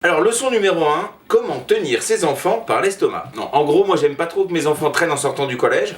Alors leçon numéro 1, comment tenir ses enfants par l'estomac. Non, en gros moi j'aime pas trop que mes enfants traînent en sortant du collège,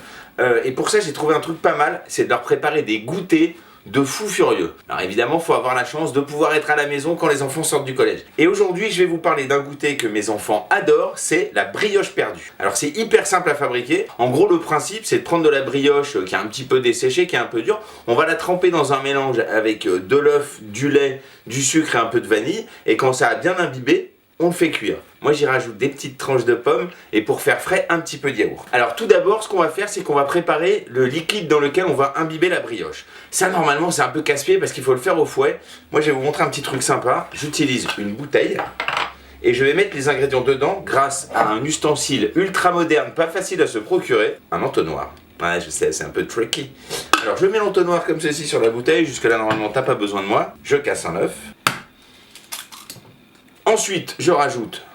et pour ça j'ai trouvé un truc pas mal, c'est de leur préparer des goûters de fous furieux. Alors évidemment faut avoir la chance de pouvoir être à la maison quand les enfants sortent du collège. Et aujourd'hui je vais vous parler d'un goûter que mes enfants adorent, c'est la brioche perdue. Alors c'est hyper simple à fabriquer, en gros le principe c'est de prendre de la brioche qui est un petit peu desséchée, qui est un peu dure, on va la tremper dans un mélange avec de l'œuf, du lait, du sucre et un peu de vanille, et quand ça a bien imbibé, on le fait cuire. Moi j'y rajoute des petites tranches de pommes et pour faire frais un petit peu de yaourt. Alors tout d'abord ce qu'on va faire c'est qu'on va préparer le liquide dans lequel on va imbiber la brioche. Ça normalement c'est un peu casse-pied parce qu'il faut le faire au fouet. Moi je vais vous montrer un petit truc sympa. J'utilise une bouteille et je vais mettre les ingrédients dedans grâce à un ustensile ultra moderne, pas facile à se procurer, un entonnoir. Ouais je sais c'est un peu tricky. Alors je mets l'entonnoir comme ceci sur la bouteille, jusque là normalement t'as pas besoin de moi. Je casse un œuf. Ensuite, je rajoute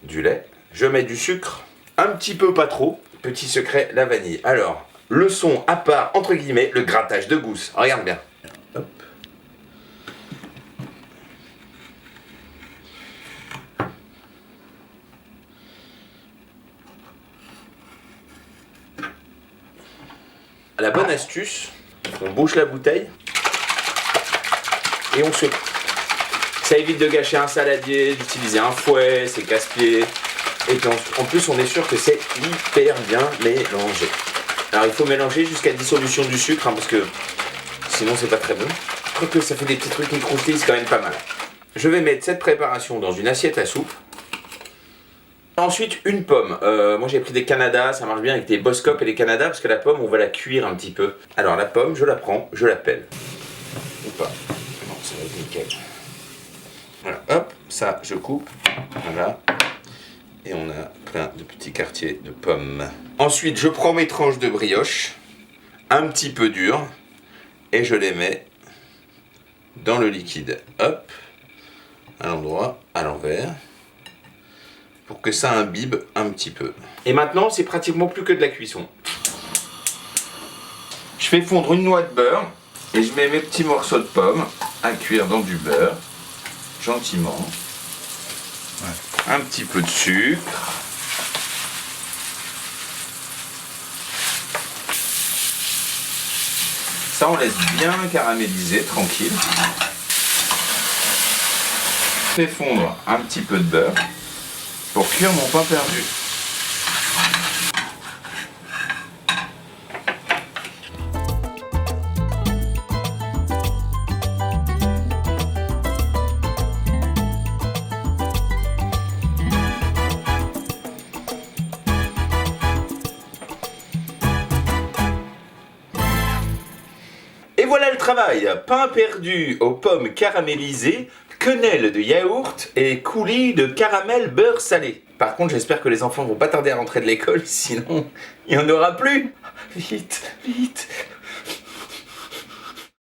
du lait, je mets du sucre, un petit peu pas trop, petit secret, la vanille. Alors, le son à part, entre guillemets, le grattage de gousse. Regarde bien. Hop. La bonne astuce, on bouche la bouteille et on secoue. Ça évite de gâcher un saladier, d'utiliser un fouet, c'est casse-pied. Et puis en plus, on est sûr que c'est hyper bien mélangé. Alors il faut mélanger jusqu'à dissolution du sucre, hein, parce que sinon c'est pas très bon. Je crois que ça fait des petits trucs qui croustillent, c'est quand même pas mal. Je vais mettre cette préparation dans une assiette à soupe. Ensuite, une pomme. Moi j'ai pris des Canada, ça marche bien avec des Boskop et des Canada, parce que la pomme, on va la cuire un petit peu. Alors la pomme, je la prends, je la pèle. Ou pas. Non, ça va être nickel. Voilà, hop, ça je coupe, voilà, et on a plein de petits quartiers de pommes. Ensuite, je prends mes tranches de brioche, un petit peu dures, et je les mets dans le liquide, hop, à l'endroit, à l'envers, pour que ça imbibe un petit peu. Et maintenant, c'est pratiquement plus que de la cuisson. Je fais fondre une noix de beurre, et je mets mes petits morceaux de pommes à cuire dans du beurre. Gentiment, ouais. Un petit peu de sucre, ça on laisse bien caraméliser, tranquille. Je fais fondre un petit peu de beurre pour cuire mon pain perdu. Et voilà le travail, pain perdu aux pommes caramélisées, quenelle de yaourt et coulis de caramel beurre salé. Par contre, j'espère que les enfants vont pas tarder à rentrer de l'école, sinon il n'y en aura plus. Vite, vite.